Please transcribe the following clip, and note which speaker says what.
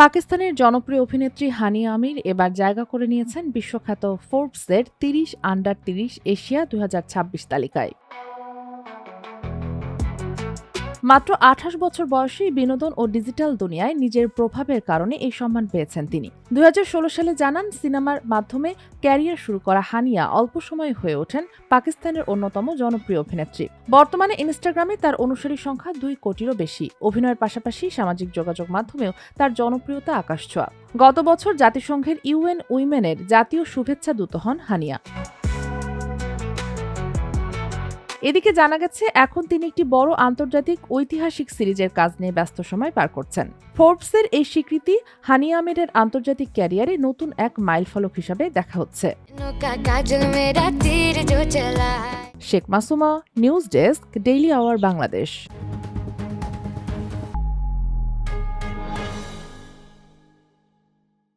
Speaker 1: পাকিস্তানের জনপ্রিয় অভিনেত্রী হানিয়া আমির এবার জায়গা করে নিয়েছেন বিশ্বখ্যাত ফোর্বসের ৩০ আন্ডার ৩০ এশিয়া ২০২৬ তালিকায়। মাত্র ২৮ বছর বয়সেই বিনোদন ও ডিজিটাল দুনিয়ায় নিজের প্রভাবের কারণে এই সম্মান পেয়েছেন তিনি। ২০১৬ সালে জানান সিনেমার মাধ্যমে ক্যারিয়ার শুরু করা হানিয়া অল্প সময়ে হয়ে ওঠেন পাকিস্তানের অন্যতম জনপ্রিয় অভিনেত্রী। বর্তমানে ইনস্টাগ্রামে তার অনুসারীর সংখ্যা ২ কোটিরও বেশি। অভিনয়ের পাশাপাশি সামাজিক যোগাযোগ মাধ্যমেও তার জনপ্রিয়তা আকাশছোঁয়া। গত বছর জাতিসংঘের ইউএন উইমেনের জাতীয় শুভেচ্ছা দূত হন হানিয়া। এদিকে জানা গেছে এখন তিনি একটি বড় আন্তর্জাতিক ঐতিহাসিক সিরিজের কাজ নিয়ে ব্যস্ত সময় পার করছেন। ফোর্বসের এই স্বীকৃতি হানিয়া আমিরের আন্তর্জাতিক ক্যারিয়ারে নতুন এক মাইলফলক হিসাবে দেখা হচ্ছে। Sheikh Masuma, news desk, daily our Bangladesh.